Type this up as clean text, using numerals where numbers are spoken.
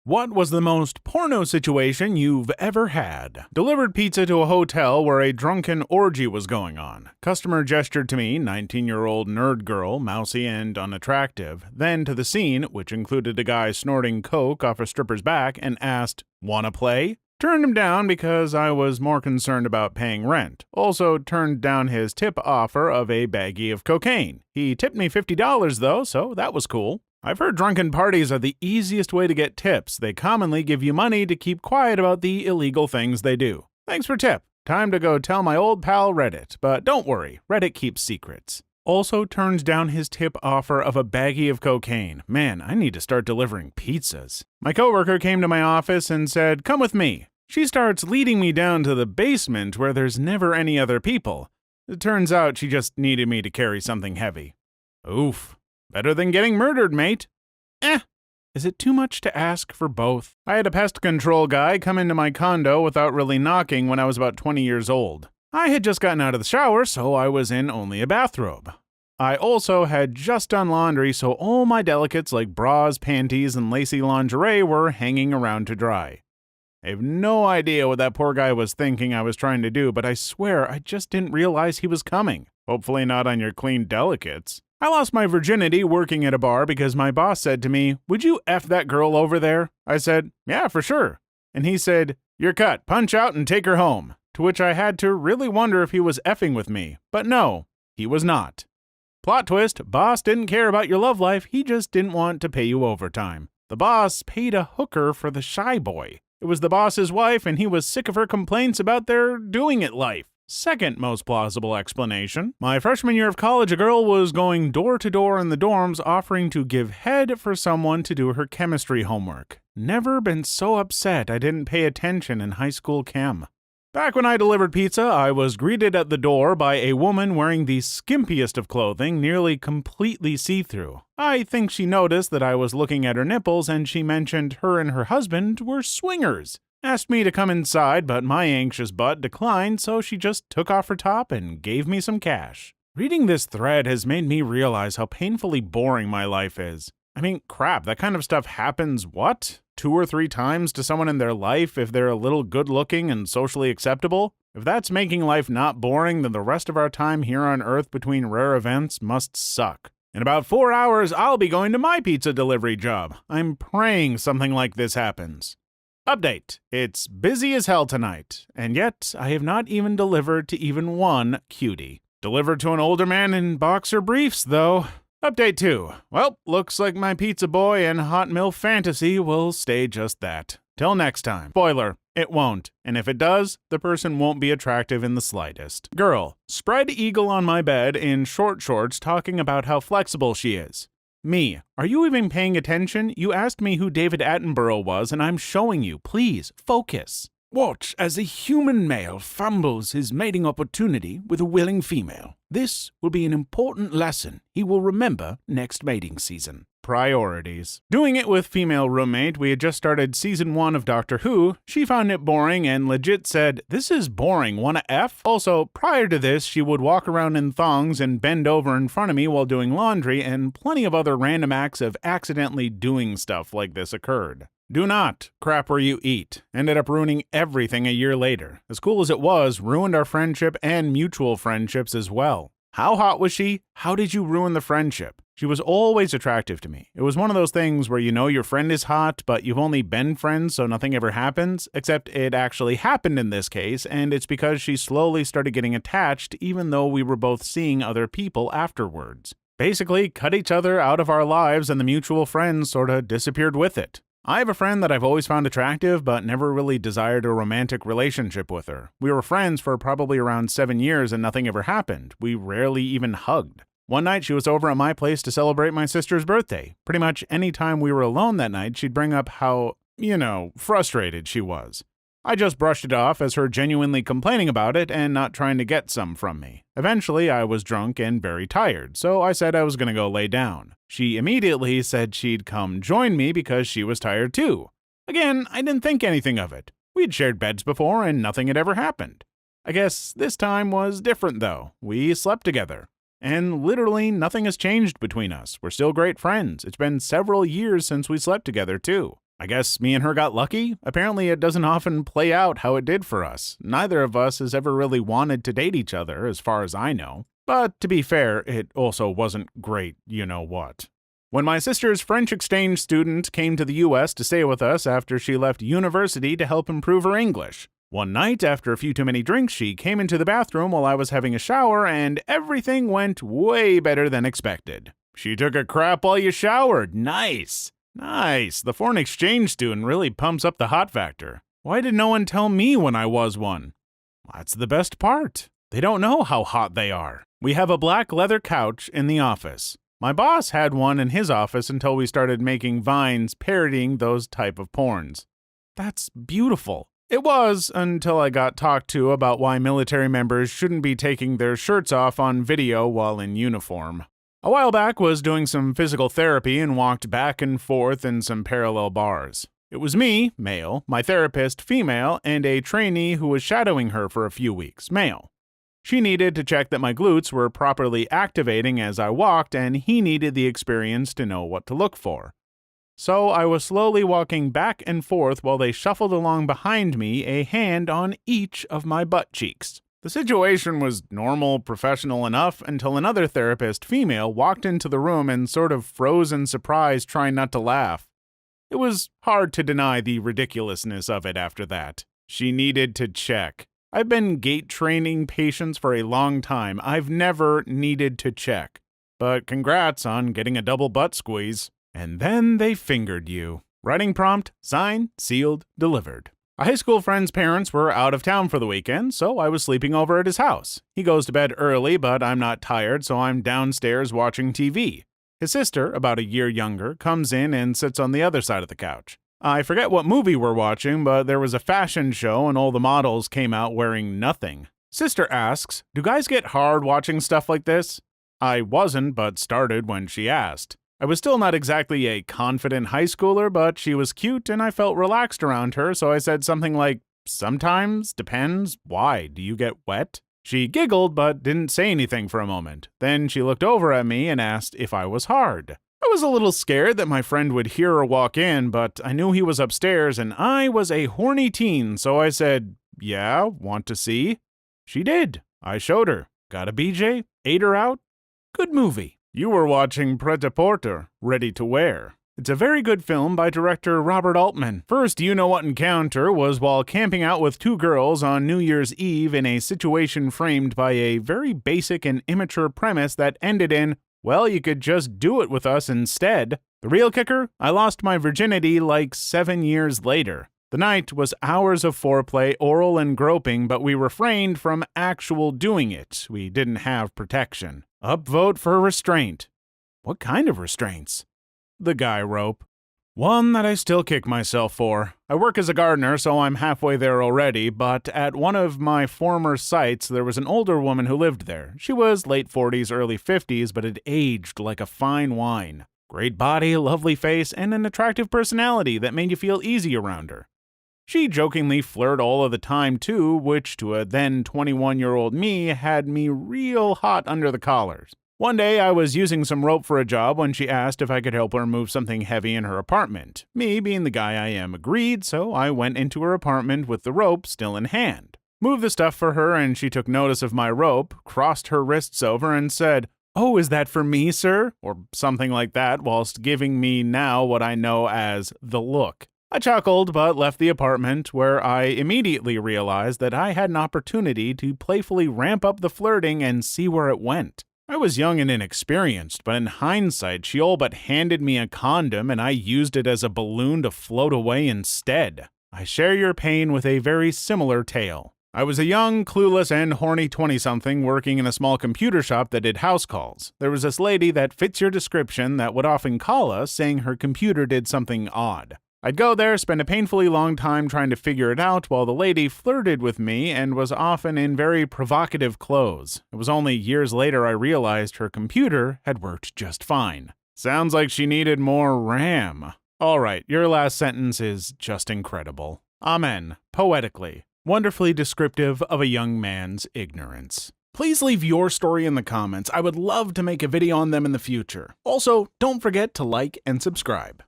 What was the most porno situation you've ever had? Delivered pizza to a hotel where a drunken orgy was going on. Customer gestured to me, 19-year-old nerd girl, mousy and unattractive, then to the scene, which included a guy snorting coke off a stripper's back, and asked, "Wanna play?" Turned him down because I was more concerned about paying rent. Also turned down his tip offer of a baggie of cocaine. He tipped me $50 though, so that was cool. I've heard drunken parties are the easiest way to get tips. They commonly give you money to keep quiet about the illegal things they do. Thanks for tip. Time to go tell my old pal Reddit, but don't worry, Reddit keeps secrets. Also turns down his tip offer of a baggie of cocaine. Man, I need to start delivering pizzas. My coworker came to my office and said, "Come with me." She starts leading me down to the basement where there's never any other people. It turns out she just needed me to carry something heavy. Oof. Better than getting murdered, mate. Is it too much to ask for both? I had a pest control guy come into my condo without really knocking when I was about 20 years old. I had just gotten out of the shower, so I was in only a bathrobe. I also had just done laundry, so all my delicates like bras, panties, and lacy lingerie were hanging around to dry. I have no idea what that poor guy was thinking I was trying to do, but I swear I just didn't realize he was coming. Hopefully not on your clean delicates. I lost my virginity working at a bar because my boss said to me, "Would you F that girl over there?" I said, "Yeah, for sure." And he said, "You're cut, punch out and take her home." To which I had to really wonder if he was effing with me. But no, he was not. Plot twist, boss didn't care about your love life, he just didn't want to pay you overtime. The boss paid a hooker for the shy boy. It was the boss's wife and he was sick of her complaints about their doing it life. Second most plausible explanation. My freshman year of college, a girl was going door to door in the dorms offering to give head for someone to do her chemistry homework. Never been so upset I didn't pay attention in high school chem. Back when I delivered pizza, I was greeted at the door by a woman wearing the skimpiest of clothing, nearly completely see-through. I think she noticed that I was looking at her nipples and she mentioned her and her husband were swingers. Asked me to come inside, but my anxious butt declined, so she just took off her top and gave me some cash. Reading this thread has made me realize how painfully boring my life is. I mean, crap, that kind of stuff happens, 2 or 3 times to someone in their life if they're a little good-looking and socially acceptable? If that's making life not boring, then the rest of our time here on Earth between rare events must suck. In about 4 hours, I'll be going to my pizza delivery job. I'm praying something like this happens. Update. It's busy as hell tonight, and yet I have not even delivered to even one cutie. Delivered to an older man in boxer briefs, though. Update 2. Well, looks like my pizza boy and hot milk fantasy will stay just that. Till next time. Spoiler, it won't, and if it does, the person won't be attractive in the slightest. Girl, spread eagle on my bed in short shorts talking about how flexible she is. Me, are you even paying attention? You asked me who David Attenborough was, and I'm showing you. Please, focus. Watch as a human male fumbles his mating opportunity with a willing female. This will be an important lesson he will remember next mating season. Priorities. Doing it with female roommate, we had just started season 1 of Doctor Who. She found it boring and legit said, "This is boring, wanna F?" Also, prior to this, she would walk around in thongs and bend over in front of me while doing laundry, and plenty of other random acts of accidentally doing stuff like this occurred. Do not crap where you eat. Ended up ruining everything a year later. As cool as it was, ruined our friendship and mutual friendships as well. How hot was she? How did you ruin the friendship? She was always attractive to me. It was one of those things where you know your friend is hot, but you've only been friends so nothing ever happens, except it actually happened in this case, and it's because she slowly started getting attached even though we were both seeing other people afterwards. Basically, cut each other out of our lives and the mutual friends sorta disappeared with it. I have a friend that I've always found attractive, but never really desired a romantic relationship with her. We were friends for probably around 7 years and nothing ever happened. We rarely even hugged. One night she was over at my place to celebrate my sister's birthday. Pretty much any time we were alone that night, she'd bring up how, frustrated she was. I just brushed it off as her genuinely complaining about it and not trying to get some from me. Eventually, I was drunk and very tired, so I said I was gonna go lay down. She immediately said she'd come join me because she was tired too. Again, I didn't think anything of it. We'd shared beds before and nothing had ever happened. I guess this time was different though. We slept together. And literally nothing has changed between us. We're still great friends. It's been several years since we slept together too. I guess me and her got lucky. Apparently it doesn't often play out how it did for us. Neither of us has ever really wanted to date each other, as far as I know. But to be fair, it also wasn't great, you know what. When my sister's French exchange student came to the US to stay with us after she left university to help improve her English. One night, after a few too many drinks, she came into the bathroom while I was having a shower, and everything went way better than expected. She took a crap while you showered. Nice. Nice. The foreign exchange student really pumps up the hot factor. Why did no one tell me when I was one? That's the best part. They don't know how hot they are. We have a black leather couch in the office. My boss had one in his office until we started making vines parodying those type of porns. That's beautiful. It was until I got talked to about why military members shouldn't be taking their shirts off on video while in uniform. A while back was doing some physical therapy and walked back and forth in some parallel bars. It was me, male, my therapist, female, and a trainee who was shadowing her for a few weeks, male. She needed to check that my glutes were properly activating as I walked, and he needed the experience to know what to look for. So I was slowly walking back and forth while they shuffled along behind me, a hand on each of my butt cheeks. The situation was normal, professional enough until another therapist, female, walked into the room and sort of froze in surprise, trying not to laugh. It was hard to deny the ridiculousness of it after that. She needed to check. I've been gait training patients for a long time. I've never needed to check. But congrats on getting a double butt squeeze. And then they fingered you. Writing prompt, signed, sealed, delivered. A high school friend's parents were out of town for the weekend, so I was sleeping over at his house. He goes to bed early, but I'm not tired, so I'm downstairs watching TV. His sister, about a year younger, comes in and sits on the other side of the couch. I forget what movie we're watching, but there was a fashion show and all the models came out wearing nothing. Sister asks, "Do guys get hard watching stuff like this?" I wasn't, but started when she asked. I was still not exactly a confident high schooler, but she was cute and I felt relaxed around her, so I said something like, "Sometimes, depends, why, do you get wet?" She giggled but didn't say anything for a moment. Then she looked over at me and asked if I was hard. I was a little scared that my friend would hear her walk in, but I knew he was upstairs and I was a horny teen, so I said, "Yeah, want to see?" She did. I showed her. Got a BJ? Ate her out? Good movie. You were watching Pret-a-Porter, Ready to Wear. It's a very good film by director Robert Altman. First you-know-what encounter was while camping out with two girls on New Year's Eve in a situation framed by a very basic and immature premise that ended in, well, you could just do it with us instead. The real kicker? I lost my virginity like 7 years later. The night was hours of foreplay, oral and groping, but we refrained from actual doing it. We didn't have protection. Upvote for restraint. What kind of restraints? The guy rope. One that I still kick myself for. I work as a gardener, so I'm halfway there already, but at one of my former sites, there was an older woman who lived there. She was late 40s, early 50s, but had aged like a fine wine. Great body, lovely face, and an attractive personality that made you feel easy around her. She jokingly flirted all of the time too, which to a then 21-year-old me had me real hot under the collars. One day I was using some rope for a job when she asked if I could help her move something heavy in her apartment. Me, being the guy I am, agreed, so I went into her apartment with the rope still in hand. Moved the stuff for her and she took notice of my rope, crossed her wrists over and said, "Oh, is that for me, sir?" or something like that, whilst giving me now what I know as the look. I chuckled, but left the apartment, where I immediately realized that I had an opportunity to playfully ramp up the flirting and see where it went. I was young and inexperienced, but in hindsight, she all but handed me a condom and I used it as a balloon to float away instead. I share your pain with a very similar tale. I was a young, clueless, and horny 20-something working in a small computer shop that did house calls. There was this lady that fits your description that would often call us saying her computer did something odd. I'd go there, spend a painfully long time trying to figure it out while the lady flirted with me and was often in very provocative clothes. It was only years later I realized her computer had worked just fine. Sounds like she needed more RAM. Alright, your last sentence is just incredible. Amen. Poetically. Wonderfully descriptive of a young man's ignorance. Please leave your story in the comments. I would love to make a video on them in the future. Also, don't forget to like and subscribe.